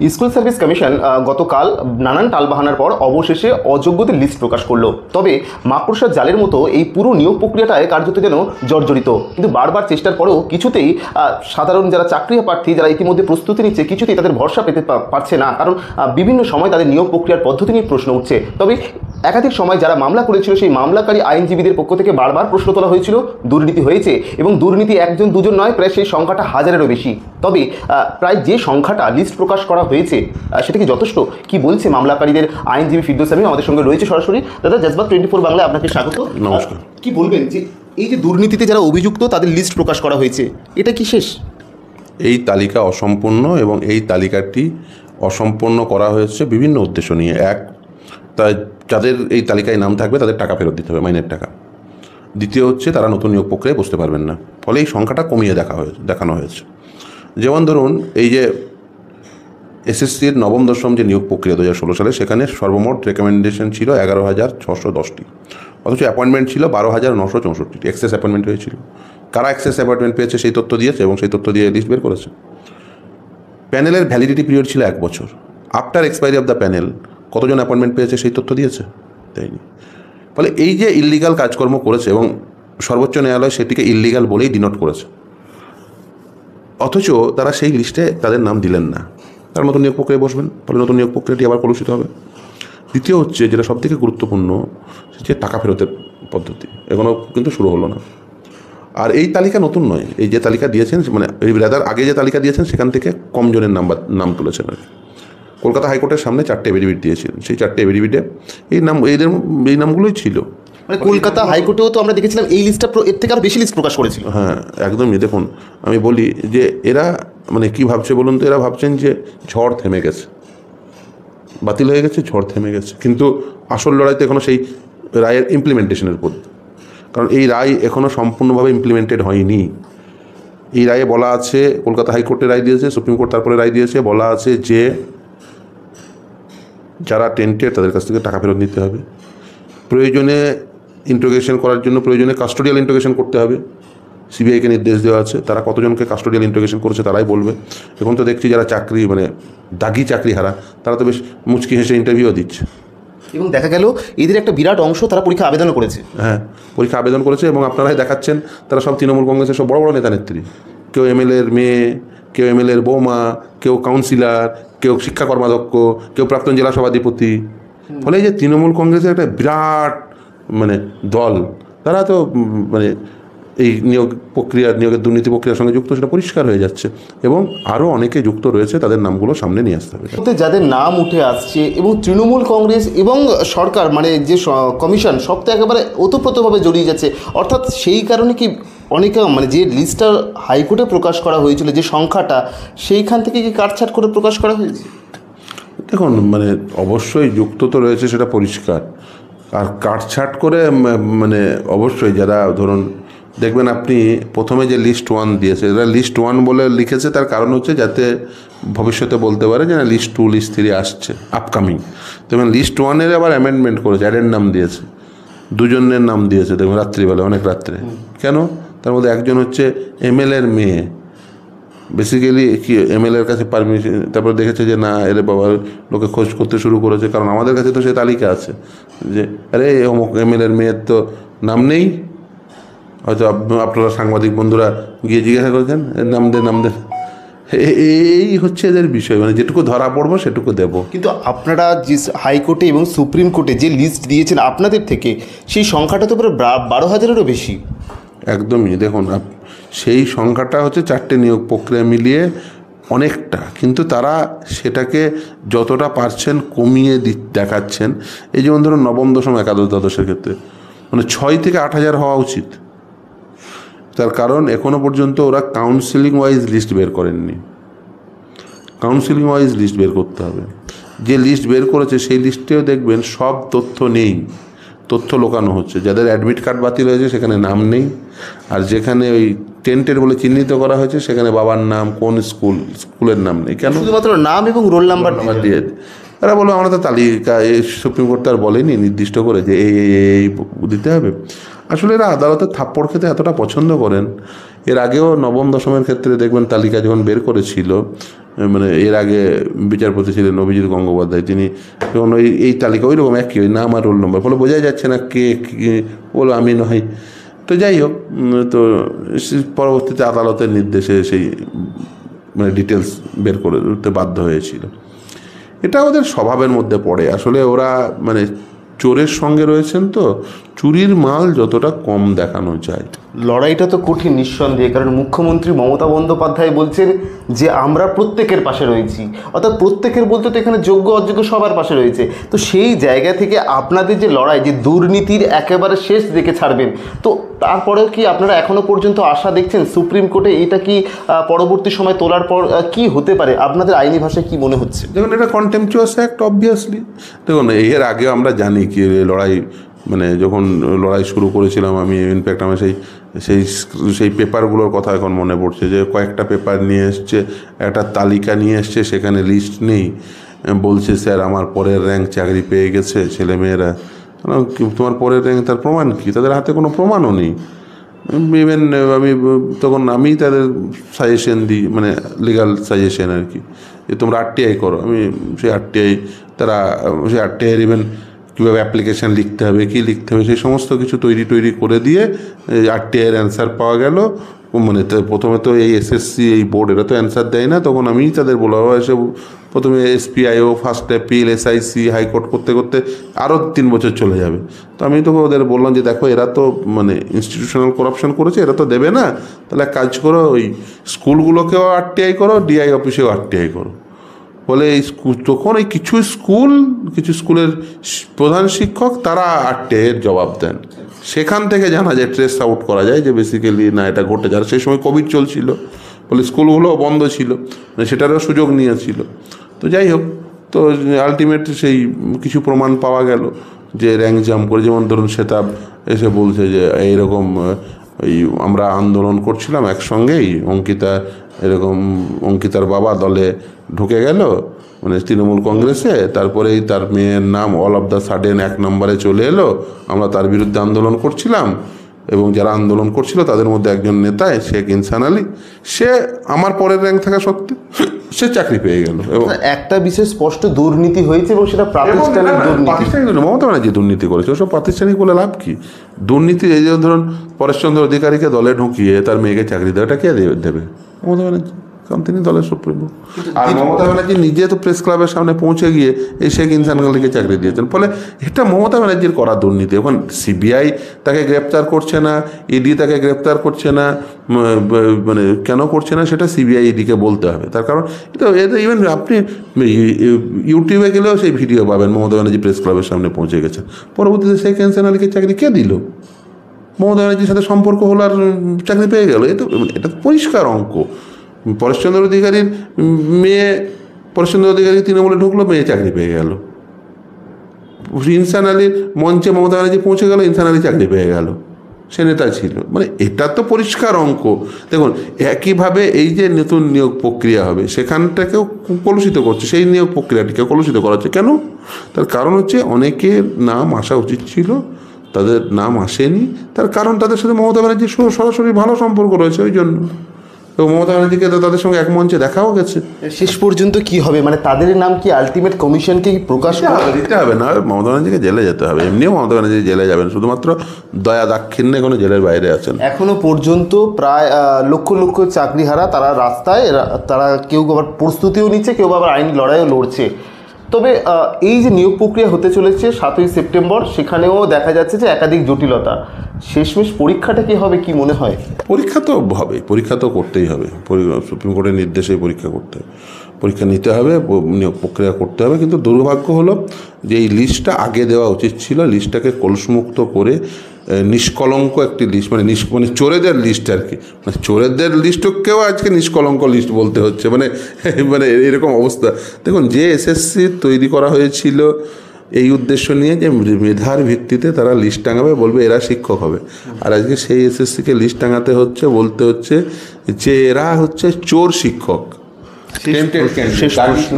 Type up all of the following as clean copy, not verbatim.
School service commission গতকাল নানান টালবাহানার পর অবশেষে অযোগ্যদের লিস্ট প্রকাশ করলো। তবে মাকড়সার জালের মতো এই পুরো নিয়োগ প্রক্রিয়াটায় কার্যত যেন জর্জরিত। কিন্তু বারবার চেষ্টার পরেও কিছুতেই সাধারণ যারা চাকরি প্রার্থী যারা ইতিমধ্যে প্রস্তুতি নিচ্ছে কিছুতেই তাদের ভরসা পেতে পারছে না, কারণ বিভিন্ন সময় তাদের নিয়োগ প্রক্রিয়ার পদ্ধতি নিয়ে প্রশ্ন উঠছে। তবে একাধিক সময় যারা মামলা করেছিল সেই মামলাকারী আইনজীবীদের পক্ষ থেকে বারবার প্রশ্ন তোলা হয়েছিল দুর্নীতি হয়েছে, এবং দুর্নীতি একজন দুজন নয়, প্রায় সেই সংখ্যাটা হাজারেরও বেশি। তবে প্রায় যে সংখ্যাটা লিস্ট প্রকাশ করা হয়েছে সেটা কি যথেষ্ট? কি বলছে মামলাকারীদের আইনজীবী ফিরদৌস আমিন আমাদের সঙ্গে রয়েছে সরাসরি। দাদা, জজবাত 24 বাংলায় আপনাকে স্বাগত। নমস্কার। কি বলবেন যে এই যে দুর্নীতিতে যারা অভিযুক্ত তাদের লিস্ট প্রকাশ করা হয়েছে, এটা কি শেষ? এই তালিকা অসম্পূর্ণ এবং এই তালিকাটি অসম্পূর্ণ করা হয়েছে বিভিন্ন উদ্দেশ্য নিয়ে। এক, যাদের এই তালিকায় নাম থাকবে তাদের টাকা ফেরত দিতে হবে, মাইনের টাকা। দ্বিতীয় হচ্ছে তারা নতুন নিয়োগ প্রক্রিয়ায় বসতে পারবেন না, ফলে এই সংখ্যাটা কমিয়ে দেখানো হয়েছে। যেমন ধরুন, এই যে এসএসসির নবম দশম যে নিয়োগ প্রক্রিয়া 2016 সালে, সেখানে সর্বমোট রেকমেন্ডেশন ছিল 11,610টি, অথচ অ্যাপয়েন্টমেন্ট ছিল 12,964টি। এক্সেস অ্যাপয়েন্টমেন্ট হয়েছিল। কারা এক্সেস অ্যাপয়েন্টমেন্ট পেয়েছে সেই তথ্য দিয়েছে এবং সেই তথ্য দিয়ে লিস্ট বের করেছে। প্যানেলের ভ্যালিডিটি পিরিয়ড ছিল 1 বছর। After expiry of the panel কতজন অ্যাপয়েন্টমেন্ট পেয়েছে সেই তথ্য দিয়েছে, তাইনি। ফলে এই যে ইললিগাল কাজকর্ম করেছে এবং সর্বোচ্চ ন্যায়ালয় সেটিকে ইললিগাল বলেই ডিনোট করেছে, অথচ তারা সেই লিস্টে তাদের নাম দিলেন না। তারা নতুন নিয়োগ প্রক্রিয়ায় বসবেন, ফলে নতুন নিয়োগ প্রক্রিয়াটি আবার কলুষিত হবে। দ্বিতীয় হচ্ছে, যেটা সবথেকে গুরুত্বপূর্ণ, যে টাকা ফেরতের পদ্ধতি এখনও কিন্তু শুরু হলো না। আর এই তালিকা নতুন নয়, এই যে তালিকা দিয়েছেন, মানে এই রাদার আগে যে তালিকা দিয়েছেন সেখান থেকে কম জনের নাম তুলেছেন আর কি। কলকাতা হাইকোর্টের সামনে 4টে এফিডেভিট দিয়েছিলেন, সেই 4টে এফিডেভিটে এই নামগুলোই ছিল। মানে কলকাতা হাইকোর্টেও তো আমরা দেখেছিলাম এই লিস্টটা এর থেকে আরও বেশি লিস্ট প্রকাশ করেছিল। হ্যাঁ, একদমই। দেখুন, আমি বলি যে এরা মানে কী ভাবছে বলুন তো, এরা ভাবছেন যে ঝড় থেমে গেছে, বাতিল হয়ে গেছে, ঝড় থেমে গেছে। কিন্তু আসল লড়াইতে এখনও সেই রায়ের ইমপ্লিমেন্টেশনের উপর, কারণ এই রায় এখনও সম্পূর্ণভাবে ইমপ্লিমেন্টেড হয়নি। এই রায়ে বলা আছে, কলকাতা হাইকোর্টে রায় দিয়েছে, সুপ্রিম কোর্ট তারপরে রায় দিয়েছে, বলা আছে যে যারা টেন্টেড তাদের কাছ থেকে টাকা ফেরত নিতে হবে। প্রয়োজনে ইন্ট্রোগেশন করার জন্য প্রয়োজনে কাস্টোডিয়াল ইন্ট্রোগেশন করতে হবে। সিবিআইকে নির্দেশ দেওয়া আছে, তারা কতজনকে কাস্টোডিয়াল ইন্ট্রোগেশন করেছে তারাই বলবে। এখন তো দেখছি যারা চাকরি মানে দাগি চাকরি হারা, তারা তো বেশ মুচকি হেসে ইন্টারভিউও দিচ্ছে। এবং দেখা গেল এদের একটা বিরাট অংশ তারা পরীক্ষা আবেদনও করেছে। হ্যাঁ, পরীক্ষা আবেদন করেছে এবং আপনারাই দেখাচ্ছেন তারা সব তৃণমূল কংগ্রেসের সব বড় বড় নেতা নেত্রী। কেউ এমএলএর মেয়ে, কেউ এমএলএর বৌমা, কেউ কাউন্সিলর, কেউ শিক্ষা কর্মাধ্যক্ষ, কেউ প্রাক্তন জেলা সভাধিপতি। ফলে এই যে তৃণমূল কংগ্রেসের একটা বিরাট মানে দল, তারা তো মানে এই নিয়োগের দুর্নীতি প্রক্রিয়ার সঙ্গে যুক্ত, সেটা পরিষ্কার হয়ে যাচ্ছে। এবং আরও অনেকে যুক্ত রয়েছে, তাদের নামগুলো সামনে নিয়ে আসতে হবে। যাদের নাম উঠে আসছে এবং তৃণমূল কংগ্রেস এবং সরকার মানে যে কমিশন সব তো একেবারে ওতপ্রোতভাবে জড়িয়ে যাচ্ছে। অর্থাৎ সেই কারণে কি অনেকে মানে যে লিস্টটা হাইকোর্টে প্রকাশ করা হয়েছিল যে সংখ্যাটা, সেইখান থেকে কি কাটছাট করে প্রকাশ করা হয়েছে? দেখুন, মানে অবশ্যই যুক্ত তো রয়েছে, সেটা পরিষ্কার। আর কাটছাট করে মানে অবশ্যই যারা ধরুন দেখবেন আপনি প্রথমে যে লিস্ট 1 দিয়েছে, এরা লিস্ট 1 বলে লিখেছে, তার কারণ হচ্ছে যাতে ভবিষ্যতে বলতে পারে যে না লিস্ট 2 লিস্ট 3 আসছে আপকামিং। দেখবেন লিস্ট 1-এর আবার অ্যামেন্ডমেন্ট করেছে, অ্যাডেন্ডাম দিয়েছে, 2 জনের নাম দিয়েছে দেখবেন রাত্রিবেলা, অনেক রাত্রে। কেন? তার মধ্যে একজন হচ্ছে এমএলএর মেয়ে। বেসিক্যালি কি এমএলএর কাছে পারমিশন, তারপরে দেখেছে যে না এর বাবা লোকে খোঁজ করতে শুরু করেছে, কারণ আমাদের কাছে তো সে তালিকা আছে যে আরে অমুক এমএলএর মেয়ের তো নাম নেই। হয়তো আপনারা সাংবাদিক বন্ধুরা গিয়ে জিজ্ঞাসা করেছেন নাম দে। এই হচ্ছে এদের বিষয়, মানে যেটুকু ধরা পড়বো সেটুকু দেব। কিন্তু আপনারা যে হাইকোর্টে এবং সুপ্রিম কোর্টে যে লিস্ট দিয়েছেন আপনাদের থেকে, সেই সংখ্যাটা তো প্রায় 12,000-এরও বেশি। একদমই। দেখুন, সেই সংখ্যাটা হচ্ছে 4টে নিয়োগ প্রক্রিয়া মিলিয়ে অনেকটা, কিন্তু তারা সেটাকে যতটা পারছেন কমিয়ে দেখাচ্ছেন। এই যেমন ধরুন নবম দশম একাদশ দ্বাদশের ক্ষেত্রে মানে 6 থেকে 8,000 হওয়া উচিত। তার কারণ এখনও পর্যন্ত ওরা কাউন্সিলিং ওয়াইজ লিস্ট বের করেননি। কাউন্সিলিং ওয়াইজ লিস্ট বের করতে হবে। যে লিস্ট বের করেছে সেই লিস্টেও দেখবেন সব তথ্য নেই, তথ্য লোকানো হচ্ছে। যাদের অ্যাডমিট কার্ড বাতিল হয়েছে সেখানে নাম নেই, আর যেখানে ওই টেন্টেড বলে চিহ্নিত করা হয়েছে সেখানে বাবার নাম, কোন স্কুলের নাম নেই। কেন? শুধুমাত্র নাম এবং রোল নাম্বার দিয়ে তারা বললো আমরা তো তালিকা, এই সুপ্রিম কোর্ট আর বলেনি নির্দিষ্ট করে যে এই দিতে হবে। আসলে এরা আদালতে থাপ্পড় খেতে এতটা পছন্দ করেন। এর আগেও নবম দশমের ক্ষেত্রে দেখবেন তালিকা যখন বের করেছিল, মানে এর আগে বিচারপতি ছিলেন অভিজিৎ গঙ্গোপাধ্যায়, তিনি যখন এই তালিকা ওই রকম একই, ওই নাম আর রোল নম্বর, ফলে বোঝাই যাচ্ছে না কে বলো আমি নয়। তো যাই হোক, তো পরবর্তীতে আদালতের নির্দেশে সেই মানে ডিটেলস বের করতে বাধ্য হয়েছিল। এটা ওদের স্বভাবের মধ্যে পড়ে। আসলে ওরা মানে চোরের সঙ্গে রয়েছেন, তো চুরির মাল যতটা কম দেখানো যায়। লড়াইটা তো কঠিন নিঃসন্দেহে, কারণ মুখ্যমন্ত্রী মমতা বন্দ্যোপাধ্যায় বলছেন যে আমরা প্রত্যেকের পাশে রয়েছি, অর্থাৎ প্রত্যেকের বলতে তো এখানে যোগ্য অযোগ্য সবার পাশে রয়েছে। তো সেই জায়গা থেকে আপনাদের যে লড়াই, যে দুর্নীতির একেবারে শেষ দেখে ছাড়বেন, তো তারপরেও কি আপনারা এখনো পর্যন্ত আশা দেখছেন সুপ্রিম কোর্টে এটা কি পরবর্তী সময় তোলার পর কি হতে পারে? আপনাদের আইনি ভাষায় কি মনে হচ্ছে? দেখুন, এটা কন্টেম্পচুয়াস অ্যাক্ট অবভিয়াসলি। দেখুন, এর আগেও আমরা জানি কি লড়াই, মানে যখন লড়াই শুরু করেছিলাম আমি, ইনফ্যাক্ট আমার সেই পেপারগুলোর কথা এখন মনে পড়ছে, যে কয়েকটা পেপার নিয়ে এসছে, একটা তালিকা নিয়ে এসছে, সেখানে লিস্ট নেই, বলছে স্যার আমার পরের র্যাঙ্ক চাকরি পেয়ে গেছে ছেলেমেয়েরা। তোমার পরের র্যাঙ্ক, তার প্রমাণ কি? তাদের হাতে কোনো প্রমাণও নেই। ইভেন আমি তাদের সাজেশন দিই, মানে লিগাল সাজেশন আর কি, যে তোমরা আরটিআই করো। আমি সেই আরটিআইয়ের ইভেন কীভাবে অ্যাপ্লিকেশান লিখতে হবে, কী লিখতে হবে, সেই সমস্ত কিছু তৈরি করে দিয়ে আরটিআইয়ের অ্যান্সার পাওয়া গেল। মানে প্রথমে তো এই এসএসসি, এই বোর্ড, এরা তো অ্যান্সার দেয় না, তখন আমিই তাদের বলা এসে প্রথমে SPIO, first appeal, SIC, high court করতে করতে আরও 3 বছর চলে যাবে। তো আমি তো ওদের বললাম যে দেখো, এরা তো মানে ইনস্টিটিউশনাল করাপশন করেছে, এরা তো দেবে না, তাহলে কাজ করো, ওই স্কুলগুলোকেও আরটিআই করো, ডিআই অফিসেও আরটিআই করো। বলে এই তখন এই কিছু স্কুলের প্রধান শিক্ষক তারা আরটিআইয়ের জবাব দেন। সেখান থেকে জানা যায়, ট্রেস আউট করা যায় যে বেসিক্যালি না, এটা ঘটে যার সেই সময় কোভিড চলছিল, বলে স্কুলগুলোও বন্ধ ছিল, মানে সেটারও সুযোগ নিয়েছিল। তো যাই হোক, তো আলটিমেট সেই কিছু প্রমাণ পাওয়া গেল যে র্যাঙ্ক জাম্প করে, যেমন ধরুন শেতাব এসে বলছে যে এইরকম আমরা আন্দোলন করছিলাম একসঙ্গেই, অঙ্কিতার বাবা দলে ঢুকে গেল, মানে তৃণমূল কংগ্রেসে, তারপরেই তার মেয়ের নাম অল অফ দ্য সাডেন 1 নম্বরে চলে এলো, আমরা তার বিরুদ্ধে আন্দোলন করছিলাম, এবং যারা আন্দোলন করছিল তাদের মধ্যে একজন নেতা শেখ ইনসান আলী, সে আমার পরের র্যাঙ্ক থাকা সত্ত্বেও সে চাকরি পেয়ে গেল। এবং একটা বিশেষ স্পষ্ট দুর্নীতি হয়েছে, এবং সেটা প্রাতিষ্ঠানিক দুর্নীতি। মমতা ব্যানার্জি দুর্নীতি করেছে, ওসব প্রাতিষ্ঠানিক বলে লাভ কি? দুর্নীতি এই যে ধরুন পরেশচন্দ্র অধিকারীকে দলে ঢুকিয়ে তার মেয়েকে চাকরি দেওয়াটা কে দেবে? মমতা ব্যানার্জি, কারণ তিনি দলের সুপ্রিমো। আর মমতা ব্যানার্জি নিজে তো প্রেস ক্লাবের সামনে পৌঁছে গিয়ে এই শেখ ইনসান আলীকে চাকরি দিয়েছেন। ফলে এটা মমতা ব্যানার্জির করা দুর্নীতি। এখন সিবিআই তাকে গ্রেপ্তার করছে না, ইডি তাকে গ্রেপ্তার করছে না, মানে কেন করছে না সেটা সিবিআই ইডিকে বলতে হবে। তার কারণ এটা ইভেন আপনি ইউটিউবে গেলেও সেই ভিডিও পাবেন, মমতা ব্যানার্জি প্রেস ক্লাবের সামনে পৌঁছে গেছেন। পরবর্তীতে শেখ ইনসান আলীকে চাকরি কে দিল? মমতা ব্যানার্জির সাথে সম্পর্ক হলো আর চাকরি পেয়ে গেল। এটা পরিষ্কার অঙ্ক। পরেশচন্দ্র অধিকারীর মেয়ে, পরেশচন্দ্র অধিকারী তৃণমূলে ঢুকলো, মেয়ে চাকরি পেয়ে গেল। ইনসান আলীর মঞ্চে মমতা ব্যানার্জি পৌঁছে গেল, ইনসান আলী চাকরি পেয়ে গেল, সে নেতা ছিল। মানে এটা তো পরিষ্কার অঙ্ক। দেখুন, একইভাবে এই যে নতুন নিয়োগ প্রক্রিয়া হবে, সেখানটাকেও কলুষিত করছে, সেই নিয়োগ প্রক্রিয়াটিকে কলুষিত করা হচ্ছে। কেন? তার কারণ হচ্ছে অনেকের নাম আসা উচিত ছিল, তাদের নাম আসেনি। তার কারণ তাদের সাথে মমতা ব্যানার্জির সরাসরি ভালো সম্পর্ক রয়েছে, ওই জন্য। এবং মমতা ব্যানার্জিকে তাদের সঙ্গে এক মঞ্চে দেখাও গেছে। শেষ পর্যন্ত কি হবে, মানে তাদের নাম কি আলটিমেট কমিশনকে প্রকাশ দিতে হবে? না, মমতা ব্যানার্জিকে জেলে যেতে হবে। এমনিও মমতা ব্যানার্জি জেলে যাবেন, শুধুমাত্র দয়া দাক্ষিণ্যে কোনো জেলের বাইরে আছেন। এখনো পর্যন্ত প্রায় লক্ষ লক্ষ চাকরিহারা তারা রাস্তায়, তারা কেউ আবার প্রস্তুতিও নিচ্ছে, কেউ আবার আইনি লড়াইও লড়ছে। তবে এই যে নিয়োগ প্রক্রিয়া হতে চলেছে 7ই সেপ্টেম্বর, সেখানেও দেখা যাচ্ছে যে একাধিক জটিলতা। শেষমেশ পরীক্ষাটা কি হবে, কি মনে হয়? পরীক্ষা তো হবে, পরীক্ষা তো করতেই হবে, সুপ্রিম কোর্টের নির্দেশে পরীক্ষা করতে হবে, পরীক্ষা নিতে হবে, নিয়োগ প্রক্রিয়া করতে হবে। কিন্তু দুর্ভাগ্য হলো যে এই লিস্টটা আগে দেওয়া উচিত ছিল। লিস্টটাকে কলুষমুক্ত করে নিষ্কলঙ্ক একটি লিস্ট, মানে চোরেদের লিস্ট আর কি, মানে চোরেদের লিস্টকেও আজকে নিষ্কলঙ্ক লিস্ট বলতে হচ্ছে, মানে এরকম অবস্থা। দেখুন, যে এসএসসি তৈরি করা হয়েছিল এই উদ্দেশ্য নিয়ে যে মেধার ভিত্তিতে তারা লিস্ট টাঙাবে, বলবে এরা শিক্ষক হবে, আর আজকে সেই এসএসসিকে লিস্ট টাঙাতে হচ্ছে, বলতে হচ্ছে যে এরা হচ্ছে চোর শিক্ষক। শেষ প্রশ্ন,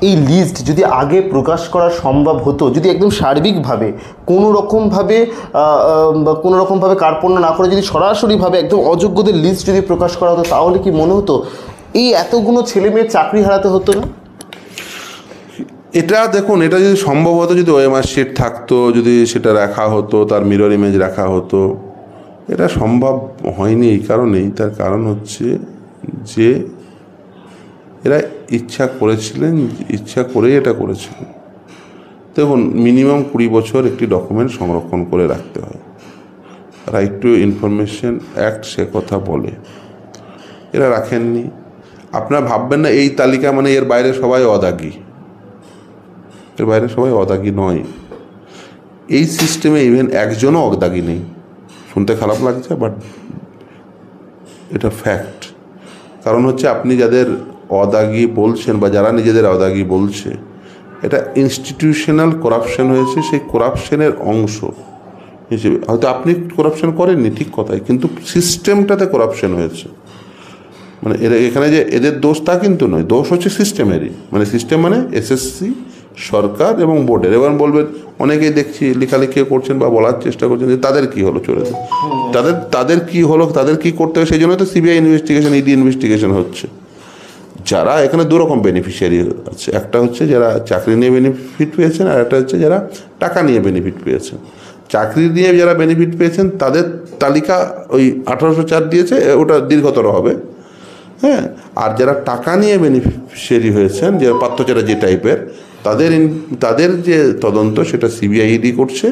এই লিস্ট যদি আগে প্রকাশ করা সম্ভব হতো, যদি একদম সার্বিকভাবে কোনো রকমভাবে কার্পণ্য না করে যদি সরাসরিভাবে একদম অযোগ্যদের লিস্ট যদি প্রকাশ করা হতো, তাহলে কি মনে হতো এই এতগুলো ছেলে মেয়ের চাকরি হারাতে হতো না? এটা দেখুন, এটা যদি সম্ভব হতো, যদি ওএমআর শিট থাকতো, যদি সেটা রাখা হতো, তার মিরর ইমেজ রাখা হতো, এটা সম্ভব হয়নি এই কারণেই। তার কারণ হচ্ছে যে এরা ইচ্ছা করেছিলেন, ইচ্ছা করেই এটা করেছিলেন। দেখুন, মিনিমাম 20 বছর একটি ডকুমেন্ট সংরক্ষণ করে রাখতে হয়। রাইট টু ইনফরমেশন অ্যাক্ট সে কথা বলে, এরা রাখেননি। আপনারা ভাববেন না এই তালিকা মানে এর বাইরে সবাই অদাগী, এর বাইরে সবাই অদাগী নয়। এই সিস্টেমে ইভেন একজনও অদাগী নেই। শুনতে খারাপ লাগছে, বাট এটা ফ্যাক্ট। কারণ হচ্ছে আপনি যাদের অদাগী বলছেন বা যারা নিজেদের অদাগী বলছে, এটা ইনস্টিটিউশনাল করাপশন হয়েছে। সেই করাপশনের অংশ হিসেবে হয়তো আপনি করাপশন করেননি, ঠিক কথাই, কিন্তু সিস্টেমটাতে করাপশন হয়েছে। মানে এখানে যে এদের দোষ তা কিন্তু নয়, দোষ হচ্ছে সিস্টেমেরই। মানে সিস্টেম মানে এসএসসি, সরকার এবং বোর্ডের। এবার বলবেন, অনেকেই দেখছি লেখালেখি করছেন বা বলার চেষ্টা করছেন যে তাদের কি হলো, চলে তাদের কি হলো, তাদের কি করতে হবে, সেই জন্য তো সিবিআই ইনভেস্টিগেশন, ইডি ইনভেস্টিগেশন হচ্ছে। যারা এখানে দুরকম বেনিফিশিয়ারি আছে, একটা হচ্ছে যারা চাকরি নিয়ে বেনিফিট পেয়েছেন, আর একটা হচ্ছে যারা টাকা নিয়ে বেনিফিট পেয়েছেন। চাকরি নিয়ে যারা বেনিফিট পেয়েছেন তাদের তালিকা ওই 1804 দিয়েছে, ওটা দীর্ঘতর হবে। হ্যাঁ, আর যারা টাকা নিয়ে বেনিফিশিয়ারি হয়েছেন, যে পাত্রচারা যে টাইপের, তাদের যে তদন্ত সেটা সিবিআইডি করছে।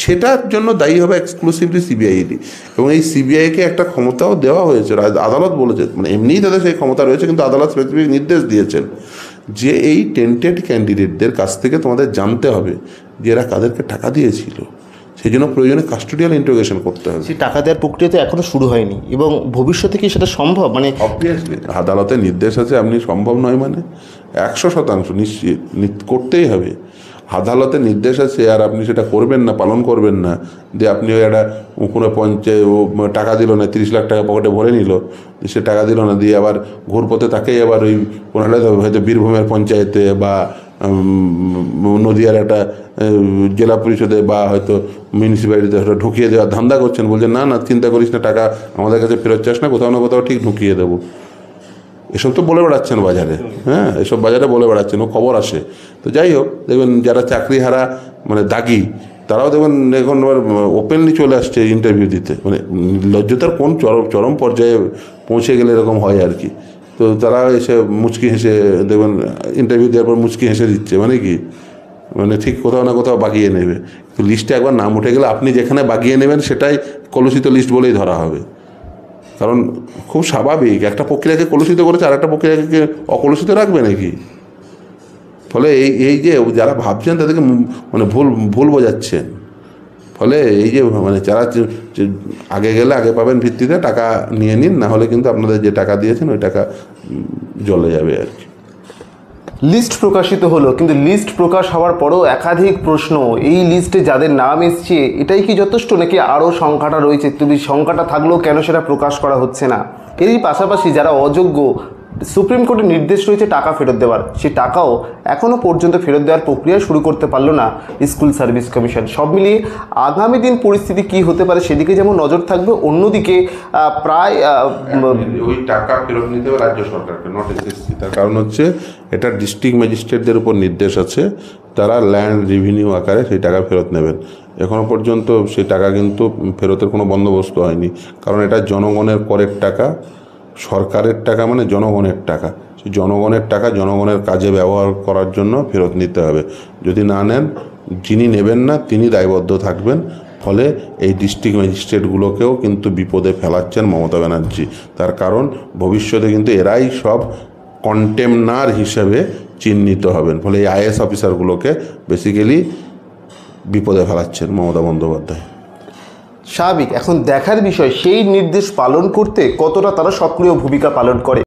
সেটার জন্য দায়ী হবে এক্সক্লুসিভলি সিবিআইডি। এবং এই সিবিআইকে একটা ক্ষমতাও দেওয়া হয়েছে, আদালত বলেছে, মানে এমনিই তাদের সেই ক্ষমতা রয়েছে, কিন্তু আদালত স্পেসিফিক নির্দেশ দিয়েছেন যে এই টেন্টেড ক্যান্ডিডেটদের কাছ থেকে তোমাদের জানতে হবে যে এরা কাদেরকে টাকা দিয়েছিল। সেই জন্য প্রয়োজনে কাস্টোডিয়াল ইন্টারোগেশন করতে হবে। সেই টাকা দেওয়ার প্রক্রিয়া তো এখনো শুরু হয়নি, এবং ভবিষ্যতে কি সেটা সম্ভব? মানে অবভিয়াসলি আদালতের নির্দেশ আছে, আপনি সম্ভব নয় মানে 100% নিশ্চিত করতেই হবে। আদালতের নির্দেশ আছে, আর আপনি সেটা করবেন না, পালন করবেন না, যে আপনি ওই একটা কোনো টাকা দিল না, 30 লাখ টাকা পকেটে ভরে নিল, সে টাকা দিল না, দিয়ে আবার ঘুরপথে তাকেই আবার ওই কোনো হয়তো বীরভূমের পঞ্চায়েতে বা নদিয়ার একটা জেলা পরিষদে বা হয়তো মিউনিসিপ্যালিটিতে হয়তো ঢুকিয়ে দেওয়ার ধান্দা করছেন। বলছেন না না, চিন্তা করিস না, টাকা আমাদের কাছে ফেরত চাস না, কোথাও না কোথাও ঠিক ঢুকিয়ে দেবো। এসব তো বলে বেড়াচ্ছেন বাজারে। হ্যাঁ, এসব বাজারে বলে বেড়াচ্ছেন, ও খবর আসে। তো যাই হোক, দেখবেন যারা চাকরি হারা মানে দাগি, তারাও দেখবেন এখন আবার ওপেনলি চলে আসছে ইন্টারভিউ দিতে। মানে লজ্জতার কোন চরম পর্যায়ে পৌঁছে গেলে এরকম হয় আর কি। তো তারা এসে মুচকি হেসে দেখবেন ইন্টারভিউ দেওয়ার পর মুচকি হেসে দিচ্ছে, মানে কি, মানে ঠিক কোথাও না কোথাও বাগিয়ে নেবে। তো লিস্টে একবার নাম উঠে গেলে আপনি যেখানে বাগিয়ে নেবেন সেটাই কলুষিত লিস্ট বলেই ধরা হবে। কারণ খুব স্বাভাবিক, একটা প্রক্রিয়াকে কলুষিত করেছে আর একটা প্রক্রিয়াকে অকলুষিত রাখবে নাকি? ফলে এই যে যারা ভাবছেন তাদেরকে মানে ভুল বোঝাচ্ছেন। ফলে এই যে মানে যারা আগে গেলে আগে পাবেন ভিত্তিতে টাকা নিয়ে নিন, না হলে কিন্তু আপনাদের যে টাকা দিয়েছেন ওই টাকা জলে যাবে আর কি। লিস্ট প্রকাশিত হলো, কিন্তু লিস্ট প্রকাশ হওয়ার পরও একাধিক প্রশ্ন। এই লিস্টে যাদের নাম এসছে এটাই কি যথেষ্ট, নাকি আরও সংখ্যাটা রয়েছে? তুমি সংখ্যাটা থাকলেও কেন সেটা প্রকাশ করা হচ্ছে না? এরই পাশাপাশি যারা অযোগ্য, সুপ্রিম কোর্টের নির্দেশ রয়েছে টাকা ফেরত দেওয়ার, সেই টাকাও এখনও পর্যন্ত ফেরত দেওয়ার প্রক্রিয়া শুরু করতে পারলো না স্কুল সার্ভিস কমিশন। সব মিলিয়ে আগামী দিন পরিস্থিতি কি হতে পারে সেদিকে যেমন নজর থাকবে, অন্যদিকে প্রায় ওই টাকা ফেরত নিতে হবে রাজ্য সরকারকে, নট এসএসসি। তার কারণ হচ্ছে এটা ডিস্ট্রিক্ট ম্যাজিস্ট্রেটদের উপর নির্দেশ আছে, তারা ল্যান্ড রেভিনিউ আকারে সেই টাকা ফেরত নেবেন। এখনও পর্যন্ত সেই টাকা কিন্তু ফেরতের কোনো বন্দোবস্ত হয়নি, কারণ এটা জনগণের করের টাকা, সরকারের টাকা, মানে জনগণের টাকা। সেই জনগণের টাকা জনগণের কাজে ব্যবহার করার জন্য ফেরত নিতে হবে। যদি না নেন, যিনি নেবেন না তিনি দায়বদ্ধ থাকবেন। ফলে এই ডিস্ট্রিক্ট ম্যাজিস্ট্রেটগুলোকেও কিন্তু বিপদে ফেলাচ্ছেন মমতা ব্যানার্জি। তার কারণ ভবিষ্যতে কিন্তু এরাই সব কন্টেমনার হিসেবে চিহ্নিত হবেন। ফলে এই আইএস অফিসারগুলোকে বেসিক্যালি বিপদে ফেলাচ্ছেন মমতা বন্দ্যোপাধ্যায়। স্বাভাবিক, এখন দেখার বিষয় সেই নির্দেশ পালন করতে কতটা তারা সক্রিয় ভূমিকা পালন করে।